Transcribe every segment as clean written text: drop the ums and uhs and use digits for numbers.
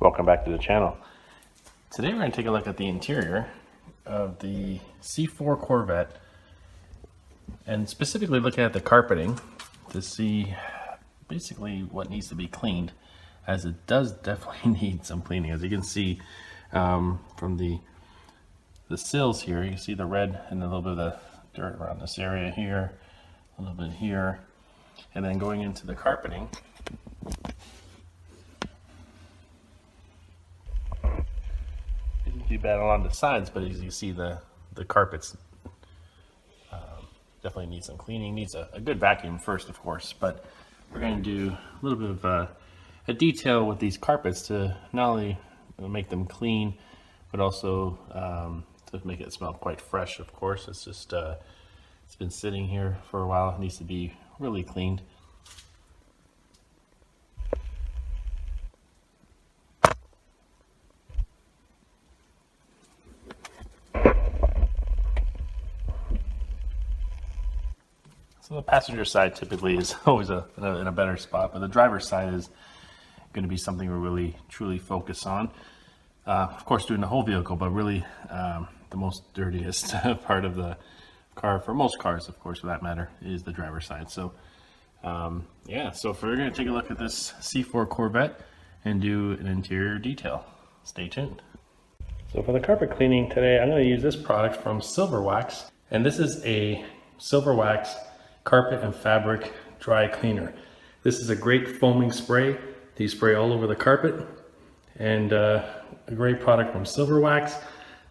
Welcome back to the channel. Today we're going to take a look at the interior of the C4 Corvette and specifically look at the carpeting to see basically what needs to be cleaned, as it does definitely need some cleaning. As you can see from the sills here, you can see the red and a little bit of the dirt around this area here, a little bit here, and then going into the carpeting. Too bad along the sides, but as you see, the carpets definitely need some cleaning. Needs a good vacuum first, of course, but we're going to do a little bit of a detail with these carpets to not only make them clean, but also to make it smell quite fresh. Of course, it's just it's been sitting here for a while. It needs to be really cleaned. So the passenger side typically is always in a better spot, but the driver's side is going to be something we really truly focus on. Of course, doing the whole vehicle, but really the most dirtiest part of the car, for most cars, of course, for that matter, is the driver's side. So yeah, so if we're going to take a look at this C4 Corvette and do an interior detail. Stay tuned. So for the carpet cleaning today, I'm going to use this product from SilverWax, and this is a SilverWax carpet and fabric dry cleaner. This is a great foaming spray that you spray all over the carpet, and a great product from SilverWax.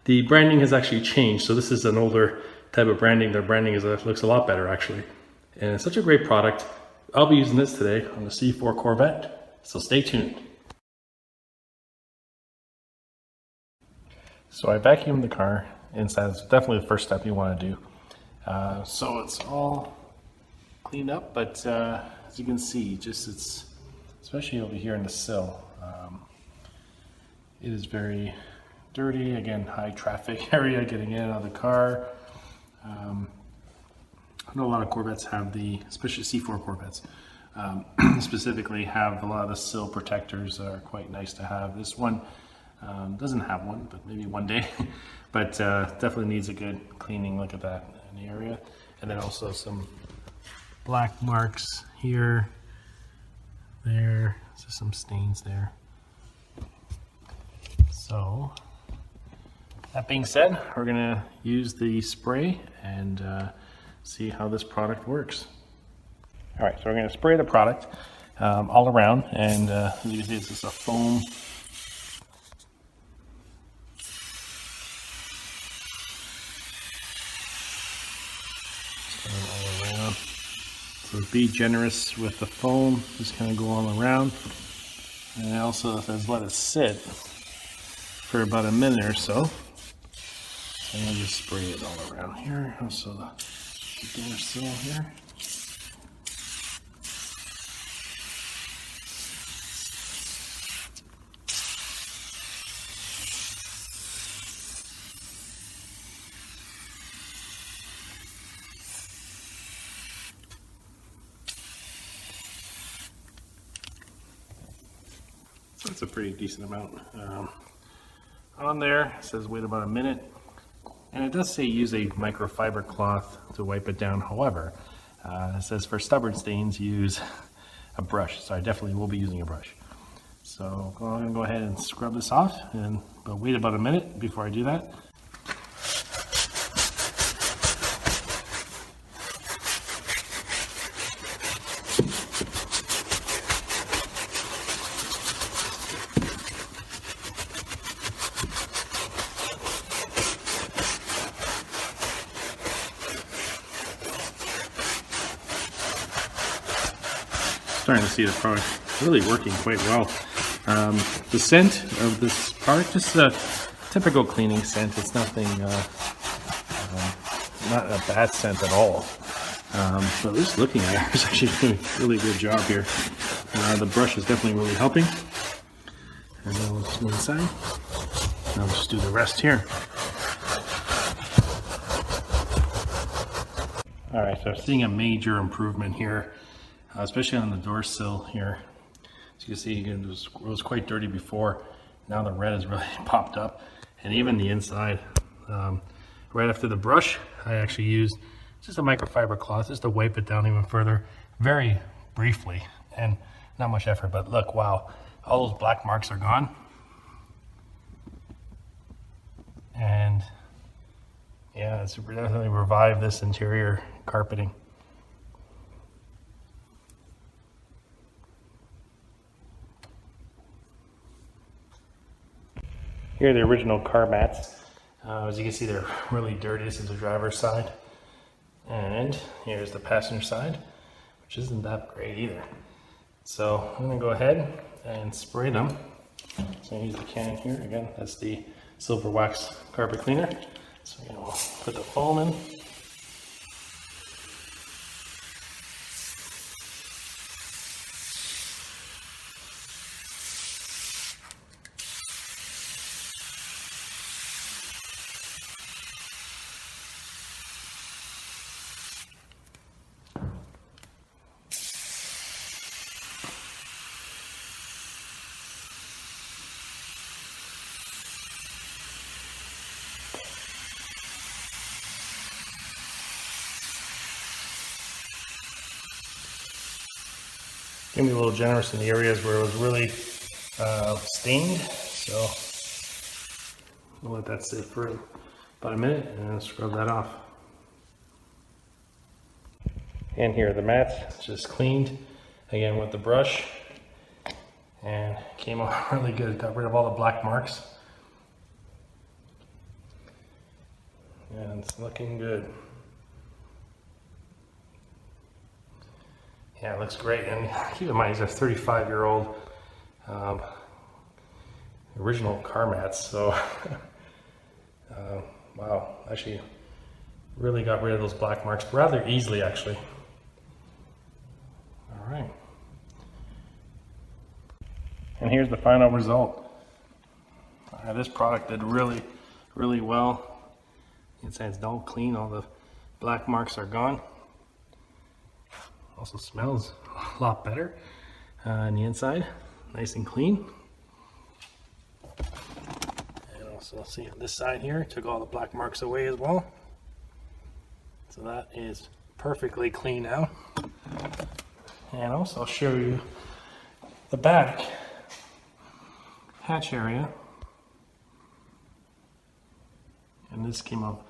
The branding has actually changed, so this is an older type of branding. Their branding looks a lot better actually, and it's such a great product. I'll be using this today on the C4 Corvette, so stay tuned. So I vacuumed the car inside. It's definitely the first step you want to do. So it's all cleaned up, but as you can see, it's especially over here in the sill, it is very dirty. Again, high traffic area getting in and out of the car. I know a lot of Corvettes have especially C4 Corvettes, specifically have a lot of the sill protectors that are quite nice to have. This one doesn't have one, but maybe one day. But definitely needs a good cleaning. Look at that in the area, and then also some black marks here, there, just some stains there. So that being said, we're gonna use the spray and see how this product works. All right, so we're gonna spray the product all around, and as you can see, this is a foam. So be generous with the foam, just kind of go all around. And it also says let it sit for about a minute or so. And then just spray it all around here. Also the door sill here. That's a pretty decent amount. On there, it says wait about a minute, and it does say use a microfiber cloth to wipe it down. However, it says for stubborn stains use a brush, so I definitely will be using a brush. So I'm going to go ahead and scrub this off, and wait about a minute before I do that. Starting to see the product really working quite well. The scent of this product, just a typical cleaning scent. It's nothing, not a bad scent at all. But just looking at it, it's actually doing a really good job here. The brush is definitely really helping. And then we'll just go inside. And I'll just do the rest here. All right, so I'm seeing a major improvement here, especially on the door sill here. As you can see, it was quite dirty before, Now the red has really popped up, and even the inside. Right after the brush, I actually used just a microfiber cloth just to wipe it down even further, very briefly, and not much effort, but look, wow, all those black marks are gone. And yeah, it's definitely revived this interior carpeting. Here are the original car mats. As you can see, they're really dirty. This is the driver's side. And here's the passenger side, which isn't that great either. So I'm gonna go ahead and spray them. So I use the can here. Again, that's the SilverWax carpet cleaner. So we'll put the foam in. Gonna be a little generous in the areas where it was really stained, so we'll let that sit for about a minute and then scrub that off. And here are the mats, just cleaned again with the brush, and came out really good. Got rid of all the black marks, and it's looking good. Yeah, it looks great, and keep in mind these are 35-year-old original car mats, so wow, actually really got rid of those black marks rather easily, actually. All right, and here's the final result. This product did really well. Inside's all clean, all the black marks are gone. Also smells a lot better on the inside, nice and clean. And also see on this side here, took all the black marks away as well. So that is perfectly clean now. And also I'll show you the back hatch area. And this came up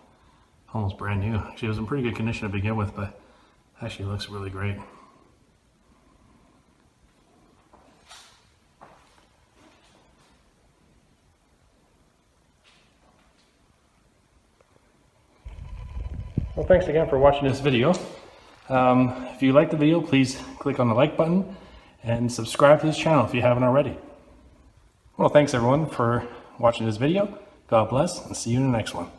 almost brand new. Actually, it was in pretty good condition to begin with, but actually looks really great. Well, thanks again for watching this video. If you like the video, please click on the like button and subscribe to this channel if you haven't already. Well, thanks everyone for watching this video. God bless, and see you in the next one.